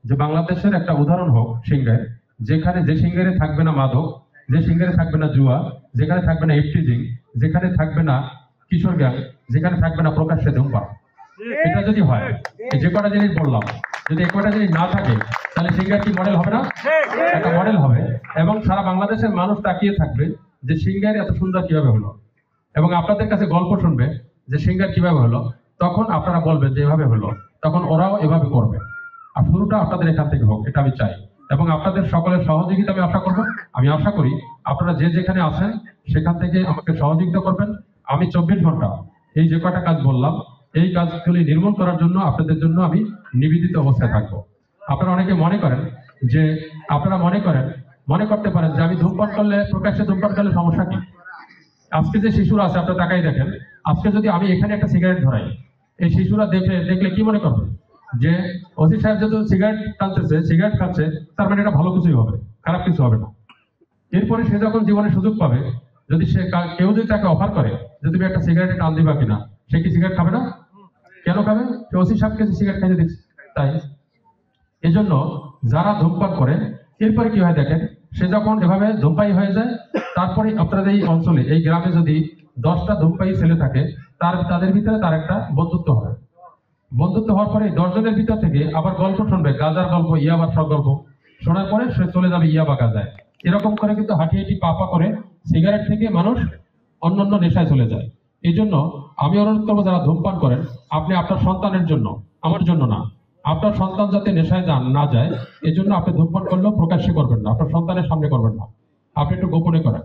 যে বাংলাদেশের একটা উদাহরণ হোক সিঙ্গার, যেখানে যে সিঙ্গারে থাকবে না মাদক, যে সিঙ্গারে থাকবে না জুয়া, যেখানে থাকবে না ইফটিজিং, যেখানে থাকবে না কিশোর গ্যাং, যেখানে থাকবে না প্রকাশ্যে ধূমপান। এটা যদি হয়, এই যে কটা জিনিস বললাম, যদি এই কটা জিনিস না থাকে, তাহলে সিঙ্গার কি মডেল হবে না? একটা মডেল হবে, এবং সারা বাংলাদেশের মানুষ তাকিয়ে থাকবে যে সিঙ্গার এত সুন্দর কিভাবে হলো, এবং আপনাদের কাছে গল্প শুনবে যে সিঙ্গার কিভাবে হলো। তখন আপনারা বলবেন যে এভাবে হলো, তখন ওরাও এভাবে করবে। আর শুরুটা আপনাদের এখান থেকে হোক, এটা আমি চাই, এবং আপনাদের সকলের সহযোগিতা আমি আশা করব। আমি আশা করি আপনারা যে যেখানে আছেন সেখান থেকে আমাকে সহযোগিতা করবেন। আমি 24 ঘন্টা এই যে কটা কাজ বললাম, এই কাজগুলি নির্মূল করার জন্য আপনাদের জন্য আমি নিবেদিত অবস্থায় থাকবো। আপনারা অনেকে মনে করেন যে, আপনারা মনে করতে পারেন যে আমি ধূমপান করলে, প্রকাশ্যে ধূমপান করলে সমস্যা কি? আজকে যে শিশুরা আছে, আপনারা তাকাই দেখেন, আজকে যদি আমি এখানে একটা সিগারেট ধরাই, এই শিশুরা দেখলে কি মনে করবে? যে ওসি সাহেব যদি সিগারেট টানতেছে, সিগারেট খাচ্ছে, তার মানে এটা ভালো কিছুই হবে, খারাপ কিছু হবে না। এরপরে সে যখন জীবনে সুযোগ পাবে, যদি কেউ যদি তাকে অফার করে যে তুমি একটা সিগারেটে টান দিবা কিনা, সে কি সিগারেট খাবে না? কেন খাবে? ওসি সাহেবকে সিগারেট খাইতে দিচ্ছে তাই। এই জন্য যারা ধূমপান করে, এরপরে কি হয় দেখেন, সে যখন এভাবে ধূমপায়ী হয়ে যায়, তারপরে আপনাদের এই অঞ্চলে, এই গ্রামে যদি 10টা ধূমপায়ী ছেলে থাকে, তাদের ভিতরে তার একটা বন্ধুত্ব হবে। বন্ধুত্ব হওয়ার পরে 10 জনের ভিতর থেকে আবার গল্প শুনবে, গাজার গল্প, ইয়াবার সব গল্প শোনার পরে সে চলে যাবে ইয়াবা গাজায়। এরকম করে কিন্তু হাঁটি হাঁটি পা করে সিগারেট থেকে মানুষ অন্যান্য নেশায় চলে যায়। এই জন্য আমি অনুরোধ করবো, যারা ধূমপান করেন, আপনি আপনার সন্তানের জন্য, আমার জন্য না, আপনার সন্তান যাতে নেশায় না যায়, এই জন্য আপনি ধূমপান করলেও প্রকাশ্যে করবেন না, আপনার সন্তানের সামনে করবেন না, আপনি একটু গোপনে করেন।